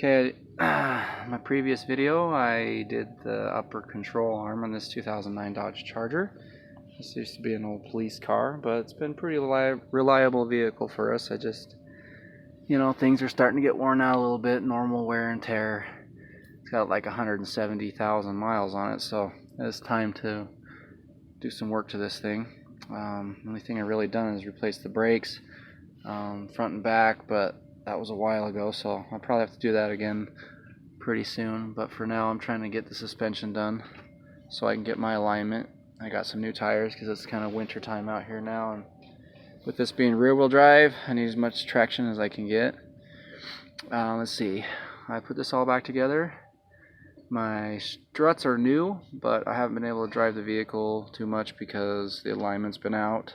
Okay, my previous video I did the upper control arm on this 2009 Dodge Charger. This used to be an old police car, but it's been a pretty reliable vehicle for us. Things are starting to get worn out a little bit, normal wear and tear. It's got like 170,000 miles on it, so it's time to do some work to this thing. The only thing I've really done is replace the brakes, front and back, but that was a while ago, so I'll probably have to do that again pretty soon. But for now I'm trying to get the suspension done so I can get my alignment. I got some new tires because it's kind of winter time out here now, and with this being rear wheel drive I need as much traction as I can get. Let's see, I put this all back together. My struts are new, but I haven't been able to drive the vehicle too much because the alignment's been out.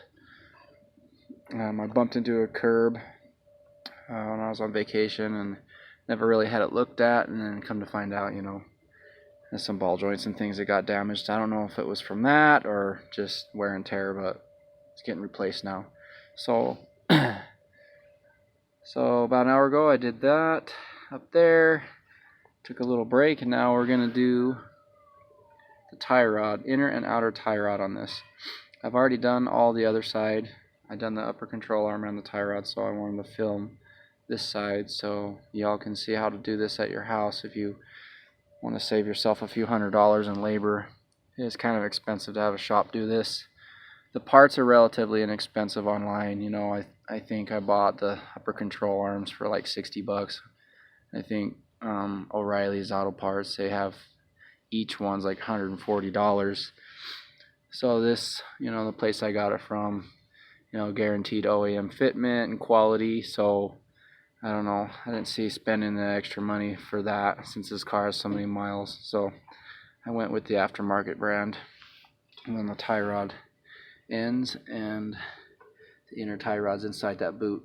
I bumped into a curb when I was on vacation and never really had it looked at, and then come to find out, there's some ball joints and things that got damaged. I don't know if it was from that or just wear and tear, but it's getting replaced now. So about an hour ago I did that up there, took a little break, and now we're gonna do the tie rod, inner and outer tie rod on this. I've already done all the other side. I've done the upper control arm and the tie rod, so I wanted to film this side so y'all can see how to do this at your house if you want to save yourself a few $100s in labor. It's kind of expensive to have a shop do this. The parts are relatively inexpensive online. I think I bought the upper control arms for like 60 bucks. I think O'Reilly's Auto Parts, they have each one's like $140. So this, the place I got it from, guaranteed OEM fitment and quality, so I don't know, I didn't see spending the extra money for that since this car has so many miles, so I went with the aftermarket brand. And then the tie rod ends and the inner tie rod's inside that boot.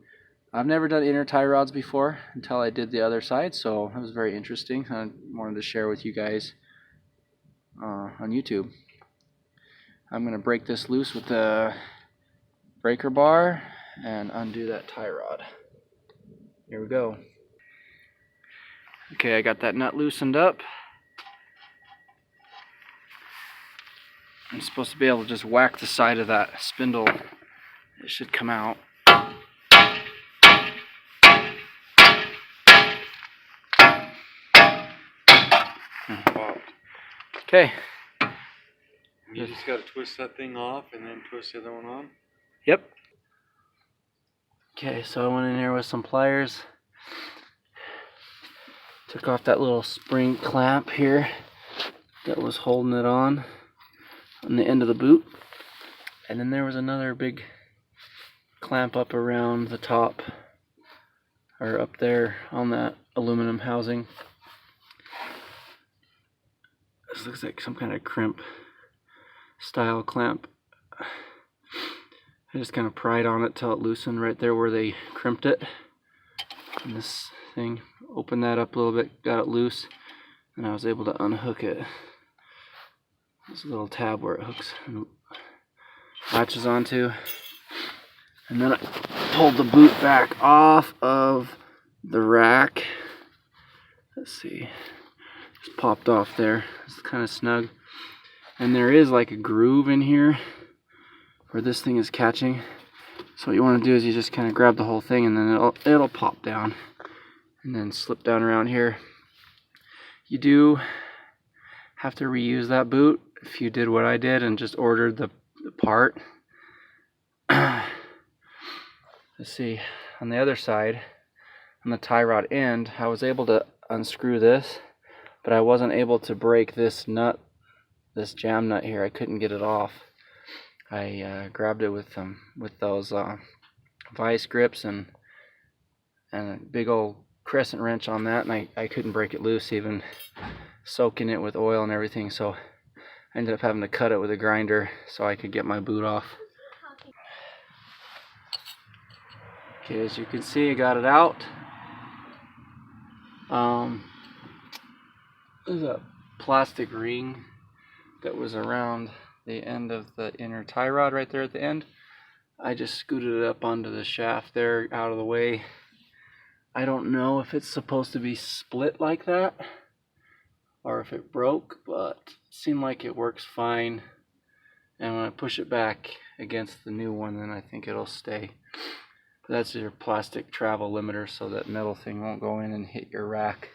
I've never done inner tie rods before until I did the other side, so it was very interesting. I wanted to share with you guys on YouTube. I'm going to break this loose with the breaker bar and undo that tie rod. Here we go. Okay, I got that nut loosened up. I'm supposed to be able to just whack the side of that spindle. It should come out. Okay. You just got to twist that thing off and then twist the other one on? Yep. Okay, so I went in here with some pliers. Took off that little spring clamp here that was holding it on the end of the boot. And then there was another big clamp up around the top, or up there on that aluminum housing. This looks like some kind of crimp style clamp. I just kind of pried on it till it loosened right there where they crimped it. And this thing, opened that up a little bit, got it loose, and I was able to unhook it. There's a little tab where it hooks and latches onto. And then I pulled the boot back off of the rack. Let's see, just popped off there. It's kind of snug. And there is like a groove in here where this thing is catching. So what you want to do is you just kind of grab the whole thing, and then it'll pop down and then slip down around here. You do have to reuse that boot if you did what I did and just ordered the part. Let's see, on the other side, on the tie rod end, I was able to unscrew this, but I wasn't able to break this nut, this jam nut here. I couldn't get it off. I grabbed it with those vice grips and a big old crescent wrench on that, and I couldn't break it loose, even soaking it with oil and everything. So I ended up having to cut it with a grinder so I could get my boot off. Okay, as you can see, I got it out. There's a plastic ring that was around the end of the inner tie rod right there at the end. I just scooted it up onto the shaft there, out of the way. I don't know if it's supposed to be split like that or if it broke, but it seemed like it works fine. And when I push it back against the new one, then I think it'll stay. But that's your plastic travel limiter, so that metal thing won't go in and hit your rack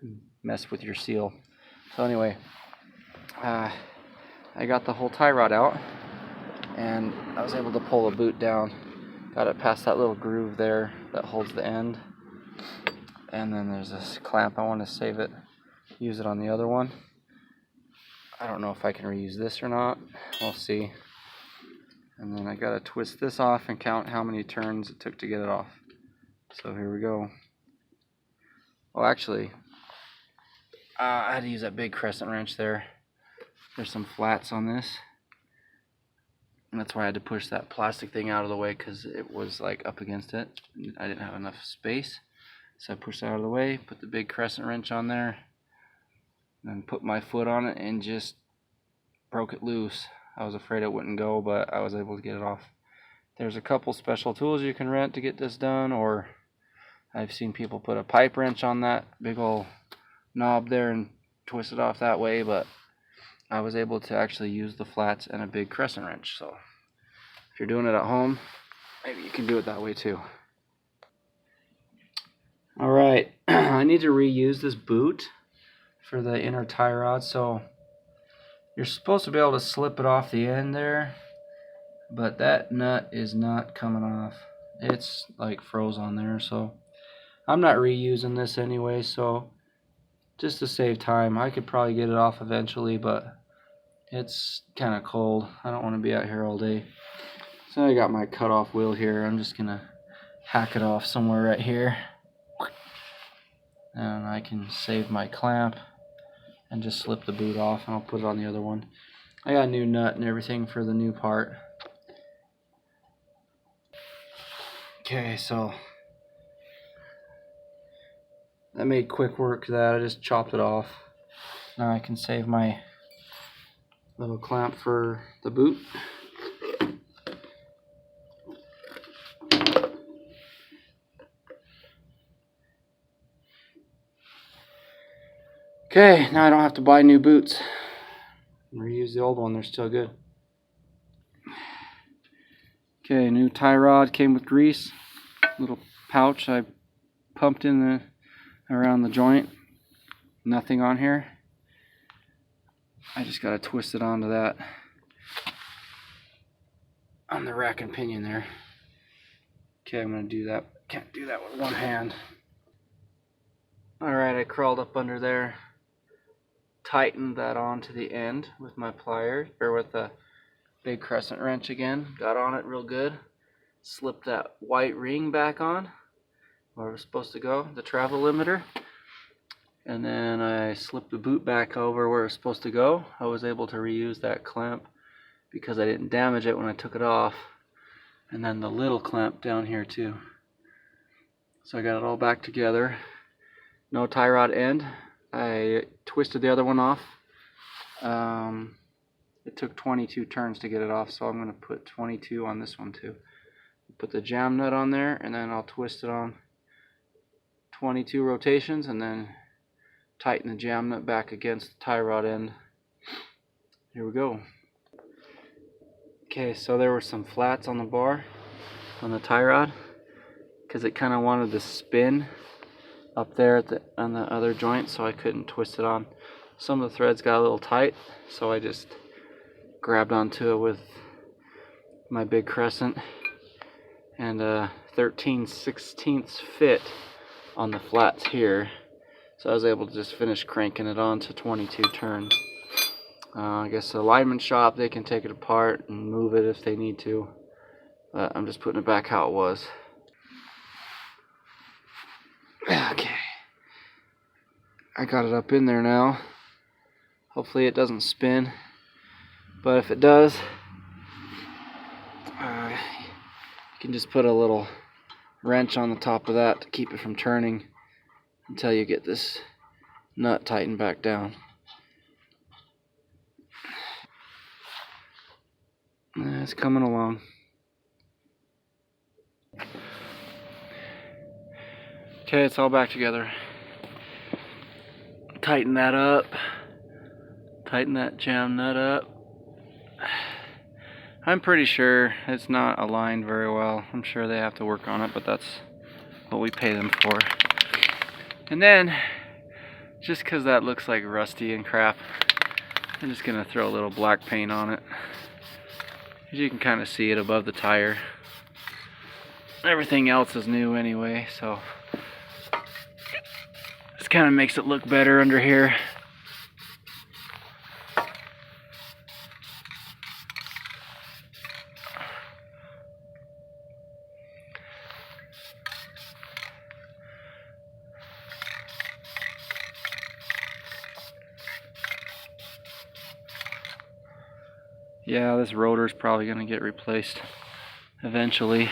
and mess with your seal. So anyway, I got the whole tie rod out, and I was able to pull the boot down. Got it past that little groove there that holds the end. And then there's this clamp. I want to save it, use it on the other one. I don't know if I can reuse this or not. We'll see. And then I gotta twist this off and count how many turns it took to get it off. So here we go. Well, actually, I had to use that big crescent wrench there. There's some flats on this. And that's why I had to push that plastic thing out of the way, because it was like up against it. I didn't have enough space. So I pushed it out of the way, put the big crescent wrench on there, and put my foot on it and just broke it loose. I was afraid it wouldn't go, but I was able to get it off. There's a couple special tools you can rent to get this done, or I've seen people put a pipe wrench on that big old knob there and twist it off that way, but I was able to actually use the flats and a big crescent wrench. So if you're doing it at home, maybe you can do it that way too. Alright, I need to reuse this boot for the inner tie rod, so you're supposed to be able to slip it off the end there, but that nut is not coming off. It's like froze on there, so I'm not reusing this anyway. So just to save time, I could probably get it off eventually, but it's kind of cold. I don't want to be out here all day. So I got my cutoff wheel here. I'm just gonna hack it off somewhere right here, and I can save my clamp and just slip the boot off, and I'll put it on the other one. I got a new nut and everything for the new part. Okay, so that made quick work of that. I just chopped it off. Now I can save my little clamp for the boot. Okay, now I don't have to buy new boots. Reuse the old one, they're still good. Okay, new tie rod came with grease. Little pouch I pumped in around the joint. Nothing on here. I just gotta twist it onto that, on the rack and pinion there. Okay, I'm gonna do that. Can't do that with one hand. Alright, I crawled up under there, tightened that onto the end with my pliers, or with the big crescent wrench again. Got on it real good. Slipped that white ring back on where it was supposed to go, the travel limiter. And then I slipped the boot back over where it was supposed to go. I was able to reuse that clamp because I didn't damage it when I took it off. And then the little clamp down here too. So I got it all back together. No tie rod end. I twisted the other one off. It took 22 turns to get it off, so I'm going to put 22 on this one too. Put the jam nut on there, and then I'll twist it on 22 rotations, and then tighten the jam nut back against the tie rod end. Here we go. Okay, so there were some flats on the bar on the tie rod because it kind of wanted to spin up there on the other joint, so I couldn't twist it on. Some of the threads got a little tight, so I just grabbed onto it with my big crescent and a 13/16 fit on the flats here. So I was able to just finish cranking it on to 22 turns. I guess the lineman shop, they can take it apart and move it if they need to. But I'm just putting it back how it was. Okay. I got it up in there now. Hopefully it doesn't spin. But if it does, you can just put a little wrench on the top of that to keep it from turning until you get this nut tightened back down. It's coming along. Okay, it's all back together. Tighten that up. Tighten that jam nut up. I'm pretty sure it's not aligned very well. I'm sure they have to work on it, but that's what we pay them for. And then, just because that looks like rusty and crap, I'm just gonna throw a little black paint on it. As you can kind of see it above the tire. Everything else is new anyway, so this kind of makes it look better under here. Yeah, this rotor's probably gonna get replaced eventually.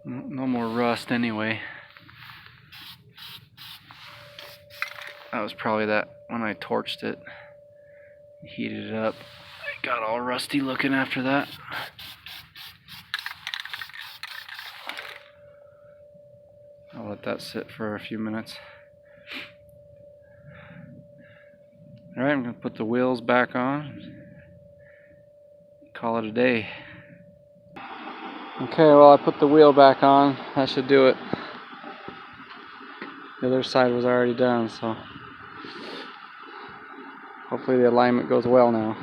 No more rust anyway. That was probably that when I torched it, heated it up. It got all rusty looking after that. I'll let that sit for a few minutes. Alright, I'm going to put the wheels back on. Call it a day. Okay, well, I put the wheel back on. That should do it. The other side was already done, so hopefully the alignment goes well now.